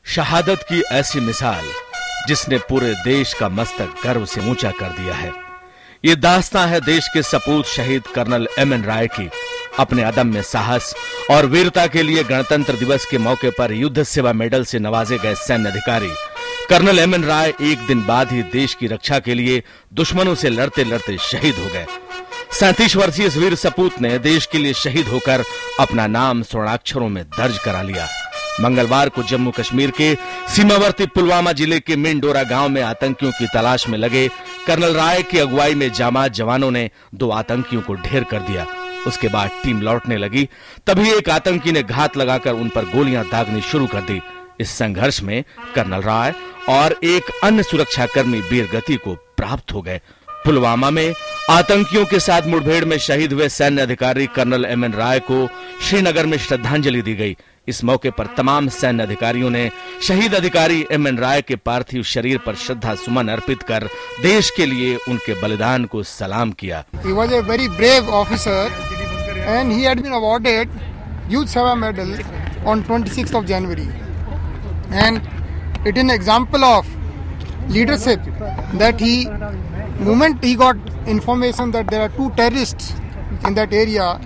शहादत की ऐसी मिसाल जिसने पूरे देश का मस्तक गर्व से ऊंचा कर दिया है। ये दास्तां है देश के सपूत शहीद कर्नल एमएन राय की। अपने अदम्य साहस और वीरता के लिए गणतंत्र दिवस के मौके पर युद्ध सेवा मेडल से नवाजे गए सैन्य अधिकारी कर्नल एमएन राय एक दिन बाद ही देश की रक्षा के लिए दुश्मनों से लड़ते लड़ते शहीद हो गए। 37 वर्षीय इस वीर सपूत ने देश के लिए शहीद होकर अपना नाम स्वर्णाक्षरों में दर्ज करा लिया। मंगलवार को जम्मू कश्मीर के सीमावर्ती पुलवामा जिले के मिंडोरा गांव में आतंकियों की तलाश में लगे कर्नल राय की अगुवाई में जामात जवानों ने 2 आतंकियों को ढेर कर दिया। उसके बाद टीम लौटने लगी, तभी एक आतंकी ने घात लगाकर उन पर गोलियां दागनी शुरू कर दी। इस संघर्ष में कर्नल राय और एक अन्य सुरक्षाकर्मी वीरगति को प्राप्त हो गए। पुलवामा में आतंकियों के साथ मुठभेड़ में शहीद हुए सैन्य अधिकारी कर्नल एमएन राय को श्रीनगर में श्रद्धांजलि दी गई। इस मौके पर तमाम सैन्य अधिकारियों ने शहीद अधिकारी एमएन राय के पार्थिव शरीर पर श्रद्धा सुमन अर्पित कर देश के लिए उनके बलिदान को सलाम किया। He was a very brave officer and he had been awarded Youth Seva Medal on 26th of January. And it is an example of leadership that moment he got information that there are 2 terrorists in that area,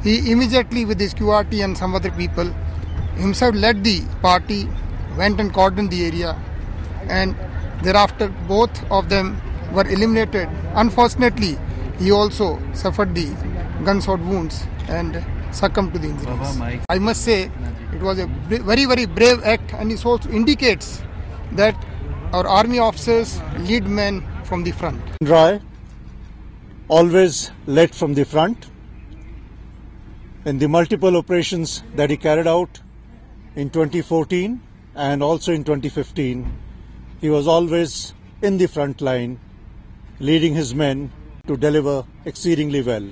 he immediately with his QRT and some other people himself led the party, went and cordoned the area, and thereafter both of them were eliminated. Unfortunately, he also suffered the gunshot wounds and succumbed to the injuries. I must say it was a very, very brave act, and it also indicates that our army officers lead men from the front. Rai always led from the front. In the multiple operations that he carried out in 2014 and also in 2015, he was always in the front line, leading his men to deliver exceedingly well.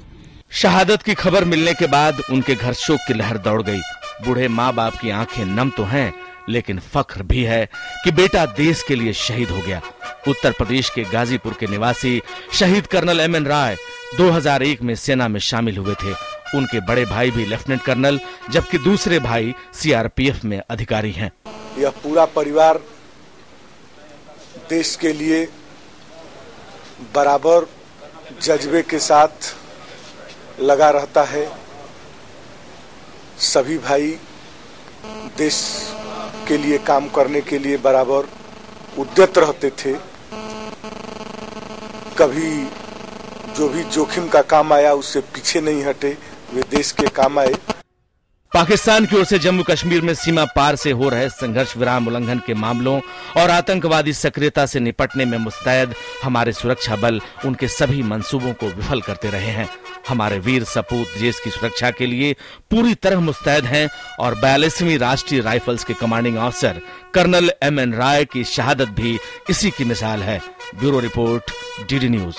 शहादत की खबर मिलने के बाद उनके घर शोक की लहर दौड़ गई। बूढ़े माँ बाप की आंखें नम तो हैं, लेकिन फख्र भी है कि बेटा देश के लिए शहीद हो गया। उत्तर प्रदेश के गाजीपुर के निवासी शहीद कर्नल एमएन राय 2001 में सेना में शामिल हुए थे। उनके बड़े भाई भी लेफ्टिनेंट कर्नल, जबकि दूसरे भाई सीआरपीएफ में अधिकारी हैं। यह पूरा परिवार देश के लिए बराबर जज्बे के साथ लगा रहता है। सभी भाई देश के लिए काम करने के लिए बराबर उद्यत रहते थे। कभी जो भी जोखिम का काम आया उससे पीछे नहीं हटे, वे देश के काम आए। पाकिस्तान की ओर से जम्मू कश्मीर में सीमा पार से हो रहे संघर्ष विराम उल्लंघन के मामलों और आतंकवादी सक्रियता से निपटने में मुस्तैद हमारे सुरक्षा बल उनके सभी मंसूबों को विफल करते रहे हैं। हमारे वीर सपूत देश की सुरक्षा के लिए पूरी तरह मुस्तैद हैं और 42वीं राष्ट्रीय राइफल्स के कमांडिंग ऑफिसर कर्नल एमएन राय की शहादत भी इसी की मिसाल है। Bureau report, DD news.